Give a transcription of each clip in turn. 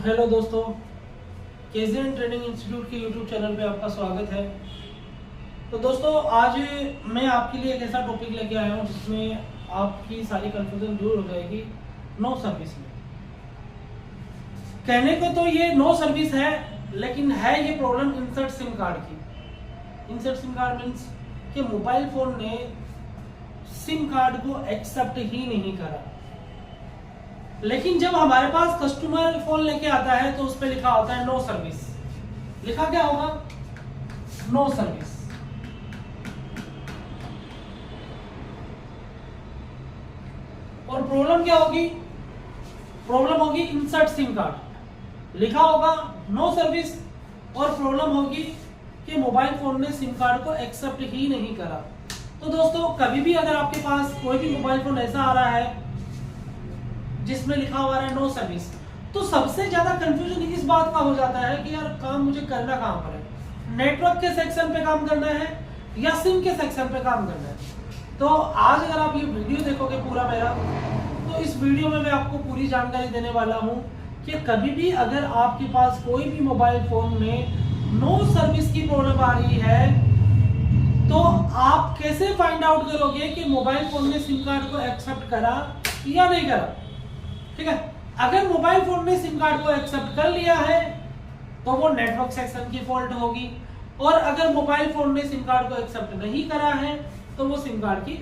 Hello दोस्तों, KGN training institute के YouTube channel पे आपका स्वागत है। तो दोस्तों, आज मैं आपके लिए एक ऐसा टॉपिक लेके आया हूँ जिसमें आपकी सारी कंफ्यूजन दूर हो जाएगी। नो सर्विस में कहने को तो ये नो सर्विस है, लेकिन है ये प्रॉब्लम इंसर्ट सिम कार्ड की। इंसर्ट सिम कार्ड मीन्स कि मोबाइल फोन ने सिम कार्ड को एक्सेप्ट ही नहीं करा। लेकिन जब हमारे पास कस्टमर फोन लेके आता है तो उस पर लिखा होता है नो सर्विस। लिखा क्या होगा? No service. और प्रॉब्लम क्या होगी? प्रॉब्लम होगी इंसर्ट सिम कार्ड। लिखा होगा नो सर्विस और प्रॉब्लम होगी कि मोबाइल फोन ने सिम कार्ड को एक्सेप्ट ही नहीं करा। तो दोस्तों, कभी भी अगर आपके पास कोई भी मोबाइल फोन ऐसा आ रहा है जिसमें लिखा हुआ है नो सर्विस, तो सबसे ज्यादा कंफ्यूजन इस बात का हो जाता है कि यार काम मुझे करना कहां पर है, नेटवर्क के सेक्शन पे काम करना है या सिम के सेक्शन पे काम करना है। तो आज अगर आप ये वीडियो देखोगे पूरा मेरा, तो इस वीडियो में मैं आपको पूरी जानकारी देने वाला हूं कि कभी भी अगर आपके पास कोई भी मोबाइल फोन में नो सर्विस की प्रॉब्लम आ रही है तो आप कैसे फाइंड आउट करोगे कि मोबाइल फोन ने सिम कार्ड को एक्सेप्ट करा या नहीं करा। ठीक है, अगर मोबाइल फोन ने सिम कार्ड को एक्सेप्ट कर लिया है तो वो नेटवर्क सेक्शन की फॉल्ट होगी, और अगर मोबाइल फोन ने सिम कार्ड को एक्सेप्ट नहीं करा है तो वो सिम कार्ड की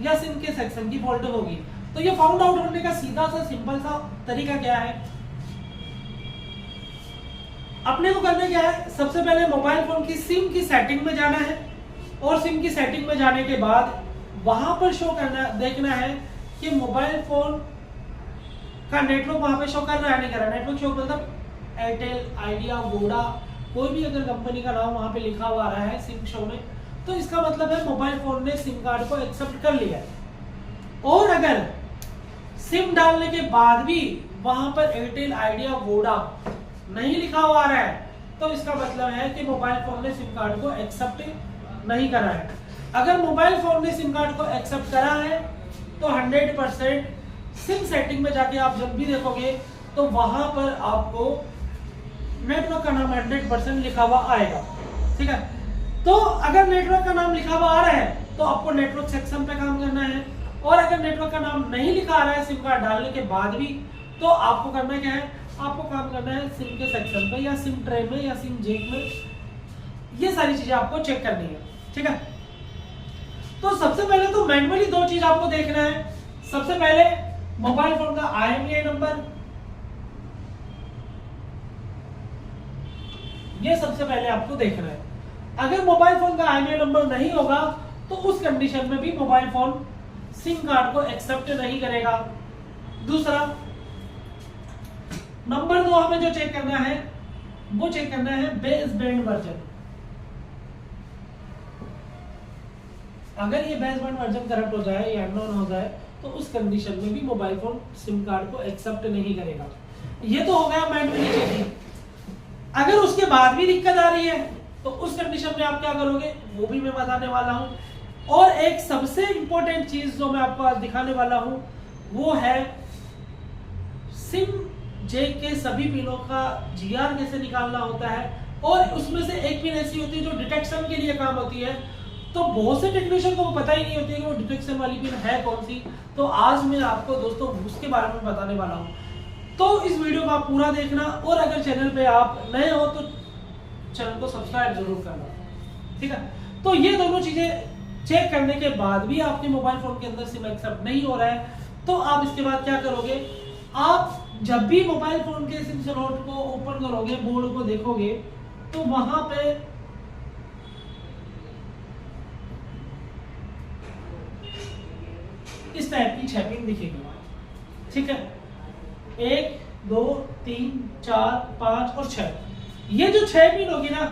या सिम के सेक्शन की फॉल्ट होगी। तो ये फाउंड आउट करने का सीधा सा सिंपल सा तरीका क्या है? अपने को करना क्या है? सबसे पहले मोबाइल फोन की सिम की सेटिंग में जाना है, और सिम की सेटिंग में जाने के बाद वहां पर शो करना, देखना है कि मोबाइल फोन का नेटवर्क वहां पे शो कर रहा है नहीं कर रहा। नेटवर्क शो मतलब एयरटेल, आइडिया, वोडा, कोई भी अगर कंपनी का नाम वहां पे लिखा हुआ आ रहा है सिम शो में, तो इसका मतलब है मोबाइल फोन ने सिम कार्ड को एक्सेप्ट कर लिया है। और अगर सिम डालने के बाद भी वहां पर एयरटेल, आइडिया, वोडा नहीं लिखा हुआ आ रहा है तो इसका मतलब है कि मोबाइल फोन ने सिम कार्ड को एक्सेप्ट नहीं करा है। अगर मोबाइल फोन ने सिम कार्ड को एक्सेप्ट करा है तो 100% सिम सेटिंग में जाके आप जब भी देखोगे तो वहां पर आपको नेटवर्क का नाम 100% लिखा हुआ आएगा। ठीक है, तो अगर नेटवर्क का नाम लिखा हुआ आ रहा है तो आपको नेटवर्क सेक्शन पे काम करना है, और अगर नेटवर्क का नाम नहीं लिखा आ रहा है सिम कार्ड डालने के बाद भी, तो आपको करना क्या है? आपको काम करना है सिम के सेक्शन पे या सिम ट्रे में या सिम जेक में। ये सारी चीजें आपको चेक करनी है। ठीक है, तो सबसे पहले तो मैन्युअली दो चीज आपको देखना है। सबसे पहले मोबाइल फोन का IMEI नंबर, ये सबसे पहले आपको देखना है। अगर मोबाइल फोन का IMEI नंबर नहीं होगा तो उस कंडीशन में भी मोबाइल फोन सिम कार्ड को एक्सेप्ट नहीं करेगा। दूसरा, नंबर 2 हमें जो चेक करना है वो चेक करना है बेस बैंड वर्जन। अगर ये बेस बैंड वर्जन करप्ट हो जाए या अननोन हो जाए तो उस कंडीशन में भी मोबाइल फोन सिम कार्ड को एक्सेप्ट नहीं करेगा। ये तो हो गया मैन्युअली चेकिंग। अगर उसके बाद भी दिक्कत आ रही है तो उस कंडीशन में आप क्या करोगे वो भी मैं बताने वाला हूं। और एक सबसे इंपॉर्टेंट चीज जो मैं आपको आज दिखाने वाला हूं वो है सिम जेक के सभी पिनों का GR कैसे निकालना होता है, और उसमें से एक पिन ऐसी होती है जो डिटेक्शन के लिए काम होती है। तो बहुत से टेक्नीशियन को पता ही नहीं होती है कि वो डिटेक्शन वाली पिन है कौन सी। तो आज मैं आपको दोस्तों उसके बारे में बताने वाला हूं, तो इस वीडियो को आप पूरा देखना। और अगर चैनल पे आप नए हो तो चैनल को सब्सक्राइब जरूर करना। ठीक है, तो ये दोनों चीजें चेक करने के बाद भी आपके मोबाइल फोन के अंदर सिम एक्सेप्ट नहीं हो रहा है तो आप इसके बाद क्या करोगे? आप जब भी मोबाइल फोन के सिम स्लॉट को ओपन करोगे, बोर्ड को देखोगे, तो वहां पे इस टाइप की 6 पिन दिखेगी। ठीक है, 1, 2, 3, 4, 5 और 6। ये जो 6 पिन होगी ना,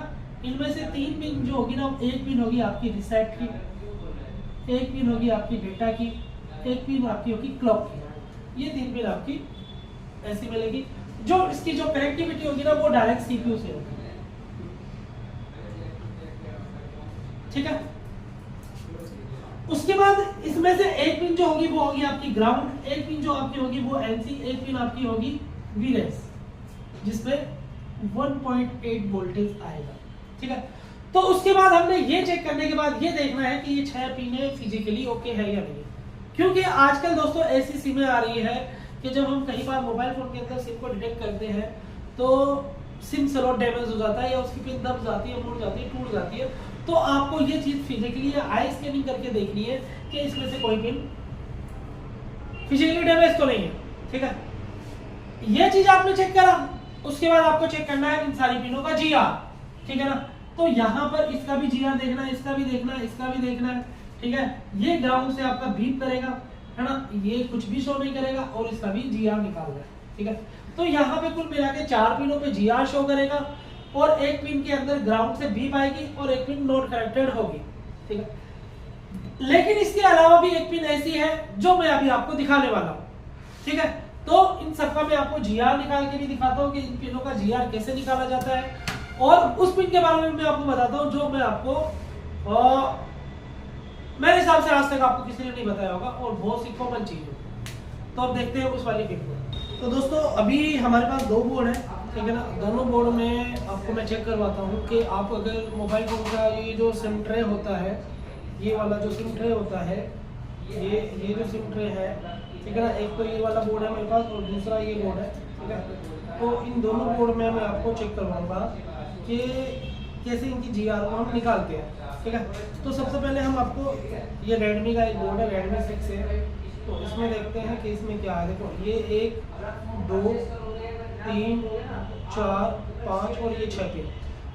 इनमें से 3 पिन जो होगी ना, एक पिन होगी आपकी रीसेट की, एक पिन होगी आपकी डेटा की, एक पिन आपकी होगी क्लॉक की। ये 3 पिन आपकी ऐसी मिलेगी। जो इसकी जो कनेक्टिविटी होगी ना वो डायरेक्ट CPU से होगी। ठीक है, उसके बाद इसमें से एक पिन जो होगी वो होगी आपकी ग्राउंड, एक पिन जो आपकी होगी वो NC, एक पिन आपकी होगी VLANs। जिसमें 1.8 वोल्टेज आएगा, ठीक है। तो उसके बाद हमने ये चेक करने के बाद ये देखना है कि ये 6 पिन फिजिकली ओके है या नहीं, क्योंकि आजकल दोस्तों ऐसी सिमें आ रही है कि जब हम कई बार मोबाइल फोन के अंदर सिम को डिटेक्ट करते हैं तो सिम स्लॉट डैमेज हो जाता है या उसकी पिन दब जाती है, मुड़ जाती है, टूट जाती है। तो आपको ये चीज फिजिकली या आई स्कैनिंग करके देखनी है कि इसमें से कोई पिन फिजिकली डैमेज तो नहीं है, ठीक है। ये चीज आपने चेक करा, उसके बाद आपको चेक करना है इन सारी पिनों का जीआर, ठीक है ना। तो यहाँ पर इसका भी जीआर देखना है, इसका भी देखना है, इसका भी देखना है, ठीक है। ये ग्राउंड से आपका बीप करेगा, है ना, ये कुछ भी शो नहीं करेगा और इसका भी जीआर निकाल रहा है, ठीक है। तो यहाँ पे कुल मिला के 4 पिनों पे जीआर शो करेगा और एक पिन के अंदर ग्राउंड से बीप आएगी और एक पिन नॉट कनेक्टेड होगी, ठीक है। लेकिन इसके अलावा भी एक पिन ऐसी है जो मैं अभी आपको दिखाने वाला हूँ, ठीक है। तो इन सबका मैं आपको जीआर निकाल के भी दिखाता हूँ कि इन पिनों का जीआर कैसे निकाला जाता है, और उस पिन के बारे में मैं आपको बताता हूँ जो मैं आपको मेरे हिसाब से आज तक आपको किसी ने नहीं बताया होगा और बहुत सी कॉमन चीज है। तो अब देखते हैं उस वाली पिन को। तो दोस्तों अभी हमारे पास 2 बोर्ड है, ठीक है ना। दोनों बोर्ड में आपको मैं चेक करवाता हूँ कि आप अगर मोबाइल फोन का ये जो सिम ट्रे होता है, ये वाला जो सिम ट्रे होता है, ये जो सिम ट्रे है, ठीक है ना, एक तो ये वाला बोर्ड है मेरे पास और दूसरा ये बोर्ड है, ठीक है। तो इन दोनों बोर्ड में मैं आपको चेक करवाऊंगा कि कैसे इनकी जीआर को हम निकालते हैं, ठीक है। तो सबसे पहले हम आपको ये रेडमी का एक बोर्ड है, रेडमी 6 है, तो इसमें देखते हैं कि इसमें क्या है। देखो ये 1 2 3 4 5 और ये 6 पिन।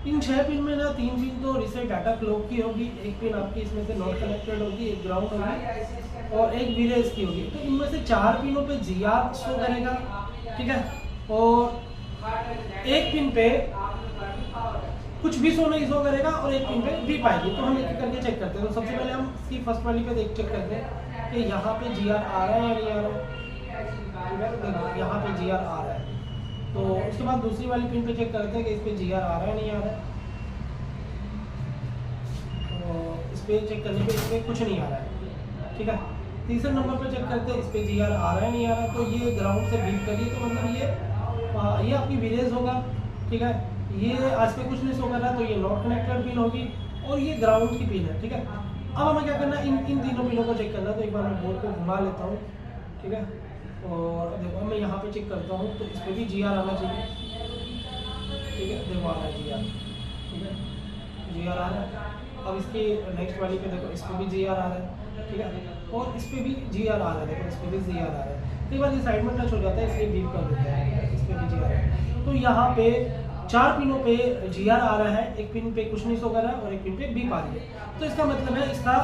इन 6 पिन में ना 3 पिन तो रिसेट डाटा क्लॉक की होगी, एक पिन आपकी इसमें से नॉट कनेक्टेड होगी, एक ग्राउंड होगी और एक विलेज की होगी। तो इनमें से 4 पिनों पे जीआर शो करेगा, ठीक है, और एक पिन पे कुछ भी शो नहीं शो करेगा और एक पिन पे भी पाएगी। तो हम एक एक करके चेक करते हैं। तो सबसे पहले हम इसकी फर्स्ट वाली पे चेक करते हैं कि यहाँ पे जीआर आ रहा है या नहीं आ रहा है। यहाँ पे जीआर आ रहा है। तो उसके बाद दूसरी वाली पिन पे चेक करते हैं कि इस पे जीआर आ रहा है नहीं आ रहा है। तो इस पे चेक करने पे इस पे कुछ नहीं आ रहा है, ठीक है। तीसरे नंबर पे चेक करते हैं इस पे जीआर आ रहा है नहीं आ रहा है। तो ये ग्राउंड से बीट करिए, तो मतलब ये आपकी विलेज होगा, ठीक है। ये आज पे कुछ नहीं शो कर रहा है तो ये नॉट कनेक्टेड पिन होगी और ये ग्राउंड की पिन है, ठीक है। अब हमें क्या करना है, इन तीनों पिनों को चेक करना है। तो एक बार मैं बोर्ड को घुमा लेता हूँ, ठीक है। और देखो मैं यहाँ पे चेक करता हूँ तो इस पर भी जीआर आना चाहिए, ठीक है। देखो आ रहा है जीआर, ठीक है, जीआर आ रहा है। अब इसकी नेक्स्ट वाली पे देखो, इस पर भी जीआर आ रहा है, ठीक है, और इस पर भी जीआर आ रहा है। देखो इस पर भी जीआर आ रहा है। कई बार ये साइड में टच हो जाता है इसलिए बीप कर देते हैं, इस पर भी जीआर आ रहा है। तो यहाँ पे 4 पिनों पे जीआर आ रहा है, एक पिन पे कुछ नहीं शो कर रहा है और एक पिन पे बीप आ रही है। तो इसका मतलब है इसका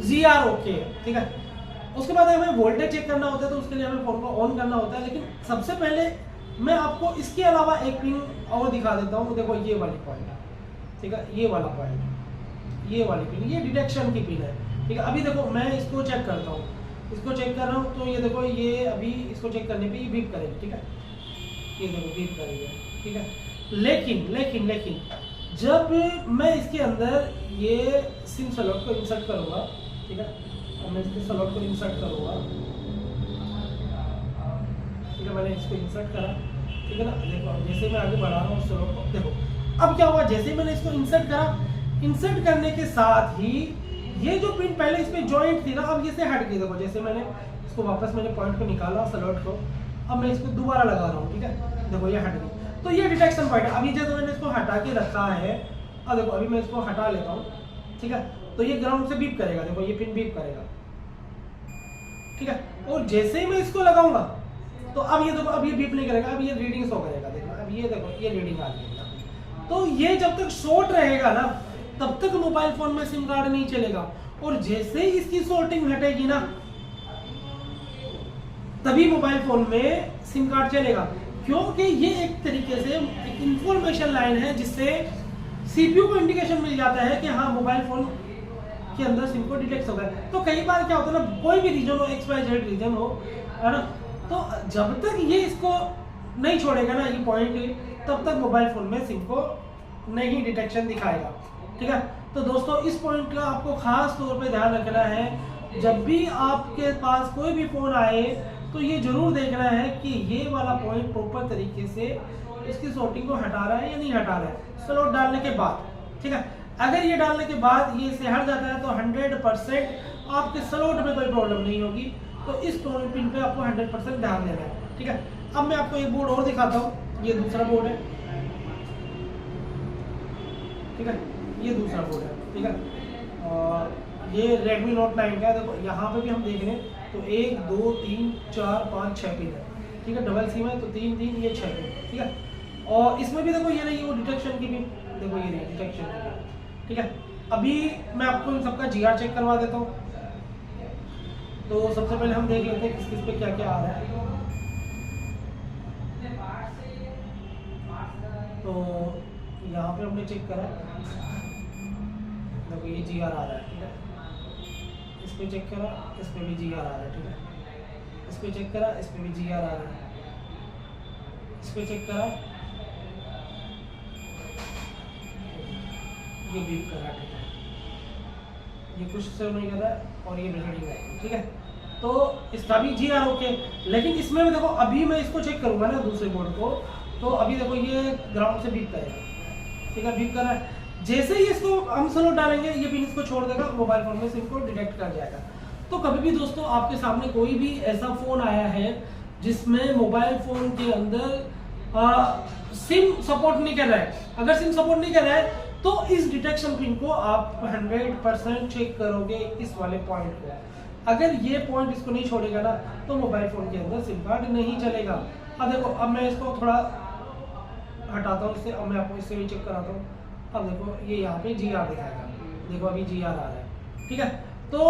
जीआर ओके है, ठीक है। उसके बाद हमें वोल्टेज चेक करना होता है तो उसके लिए हमें फोन को ऑन करना होता है। लेकिन सबसे पहले मैं आपको इसके अलावा एक पिन और दिखा देता हूँ। देखो ये वाली पॉइंट, ठीक है, ये वाला पॉइंट, ये वाली पिन, ये डिटेक्शन की पिन है, ठीक है। अभी देखो मैं इसको चेक करता हूँ, इसको चेक कर रहा हूँ तो ये देखो ये अभी इसको चेक करने पे ये बीप करेगी, ठीक है, ये देखो बीप करेगी, ठीक है। लेकिन जब मैं इसके अंदर ये सिम स्लॉट को इंसर्ट करूँगा, ठीक है, मैं इसके स्लॉट को इंसर्ट करूँगा, ठीक है, मैंने इसको इंसर्ट करा, ठीक है ना। देखो जैसे मैं आगे बढ़ा रहा हूँ स्लॉट को, देखो अब क्या हुआ, जैसे मैंने इसको इंसर्ट करा, इंसर्ट करने के साथ ही ये जो पिन पहले इस पे जॉइंट थी ना, अब ये से हट गई। देखो जैसे मैंने इसको वापस मैंने पॉइंट को निकाला स्लॉट को, अब मैं इसको दोबारा लगा रहा हूँ, ठीक है, देखो ये हट गई। तो ये डिटेक्शन पॉइंट है। अभी जैसे मैंने इसको हटा के रखा है, अब देखो अभी मैं इसको हटा लेता हूँ, ठीक है, तो ये ग्राउंड से बीप करेगा, देखो ये पिन बीप करेगा, ठीक है। और जैसे ही मैं इसको लगाऊंगा तो अब ये देखो, अब ये बीप नहीं करेगा, अब ये रीडिंग शो करेगा, देखो अब ये देखो ये रीडिंग आ रही है। तो ये जब तक शॉर्ट रहेगा ना तब तक मोबाइल फोन में सिम कार्ड नहीं चलेगा, और जैसे ही इसकी शॉर्टिंग हटेगी ना तभी मोबाइल फोन में सिम कार्ड चलेगा, क्योंकि ये एक तरीके से एक इंफॉर्मेशन लाइन है जिससे सीपीयू को इंडिकेशन मिल जाता है कि हाँ मोबाइल फोन के अंदर सिम को डिटेक्ट हो गया। तो कई बार क्या होता है ना, कोई भी रीजन हो, XYZ रीजन हो, है ना, तो जब तक ये इसको नहीं छोड़ेगा ना ये पॉइंट, तब तक मोबाइल फोन में सिम को नहीं डिटेक्शन दिखाएगा, ठीक है। तो दोस्तों इस पॉइंट का आपको खास तौर पे ध्यान रखना है। जब भी आपके पास कोई भी फोन आए तो ये जरूर देखना है कि ये वाला पॉइंट प्रॉपर तरीके से इसकी सॉर्टिंग को हटा रहा है या नहीं हटा रहा है स्लॉट डालने के बाद, ठीक है। अगर ये डालने के बाद ये से हट जाता है तो 100% आपके स्लॉट में कोई प्रॉब्लम नहीं होगी। तो इस पिन पे आपको 100% ध्यान देना है, ठीक है। अब मैं आपको एक बोर्ड और दिखाता हूँ, ये दूसरा बोर्ड है, ठीक है, ये दूसरा बोर्ड है, ठीक है। और ये Redmi Note 9 का है। देखो यहाँ पे भी हम देख रहे हैं तो 1 2 3 4 5 6 पिन है, ठीक है। डबल सिम है तो 3 3 ये 6 पिन, ठीक है। और इसमें भी देखो ये रही वो डिटेक्शन की पिन, देखो ये रही डिटेक्शन की पिन, ठीक है। अभी मैं आपको इन सबका GR चेक करवा देता हूँ। तो सबसे पहले हम देख लेते हैं किस किस पे क्या क्या आ रहा है। तो यहाँ पे हमने चेक करा, देखो ये GR आ रहा है, ठीक है। इस पे चेक करा, इस पे भी GR आ रहा है, ठीक है। इस पे चेक करा, इस पे भी GR आ रहा है। इस पे चेक करा, ये बीप कर रहा है, ठीक है। ये कुछ से नहीं कर रहा है और ये ब्लिंकिंग है, ठीक है। तो इसका भी GR ओके। लेकिन इसमें भी देखो अभी मैं इसको चेक करूंगा ना दूसरे बोर्ड को, तो अभी देखो ये ग्राउंड से बीप करेगा, ठीक है, बीप कर रहा है। जैसे ही इसको हम स्लॉट डालेंगे ये पिन इसको छोड़ देगा, मोबाइल फोन में सिम को डिटेक्ट कर जाएगा। तो कभी भी दोस्तों आपके सामने कोई भी ऐसा फोन आया है जिसमें मोबाइल फोन के अंदर सिम सपोर्ट नहीं कर रहा है, अगर सिम सपोर्ट नहीं कर रहा है तो इस डिटेक्शन पिन को आप 100% चेक करोगे इस वाले पॉइंट को। अगर ये पॉइंट इसको नहीं छोड़ेगा ना तो मोबाइल फोन के अंदर सिम कार्ड नहीं चलेगा। अब देखो, अब मैं इसको थोड़ा हटाता हूँ इससे, अब मैं आपको इससे भी चेक कराता हूँ। अब देखो ये यहाँ पे GR दिखाएगा, देखो अभी GR आ रहा है, ठीक है। तो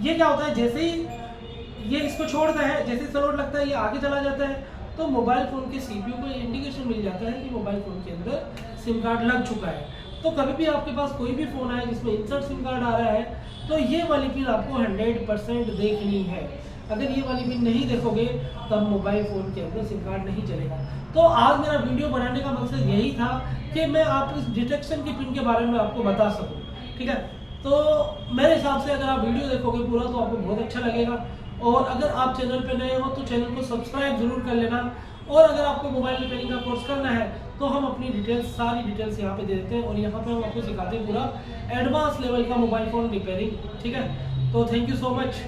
ये क्या होता है, जैसे ही ये इसको छोड़ता है, जैसे स्लॉट लगता है ये आगे चला जाता है, तो मोबाइल फोन के CPU को इंडिकेशन मिल जाता है कि मोबाइल फोन के अंदर सिम कार्ड लग चुका है। तो कभी भी आपके पास कोई भी फोन आए जिसमें इंसर्ट सिम कार्ड आ रहा है तो ये वाली पिन आपको 100% देखनी है। अगर ये वाली पिन नहीं देखोगे तब मोबाइल फ़ोन के अंदर सिम कार्ड नहीं चलेगा। तो आज मेरा वीडियो बनाने का मकसद यही था कि मैं आप इस डिटेक्शन की पिन के बारे में आपको बता सकूं, ठीक है। तो मेरे हिसाब से अगर आप वीडियो देखोगे पूरा तो आपको बहुत अच्छा लगेगा। और अगर आप चैनल पे नए हो तो चैनल को सब्सक्राइब जरूर कर लेना। और अगर आपको मोबाइल रिपेयरिंग का कोर्स करना है तो हम अपनी डिटेल्स, सारी डिटेल्स यहाँ पे दे देते हैं और यहाँ पे हम आपको सिखाते हैं पूरा एडवांस लेवल का मोबाइल फ़ोन रिपेयरिंग, ठीक है। तो थैंक यू सो मच।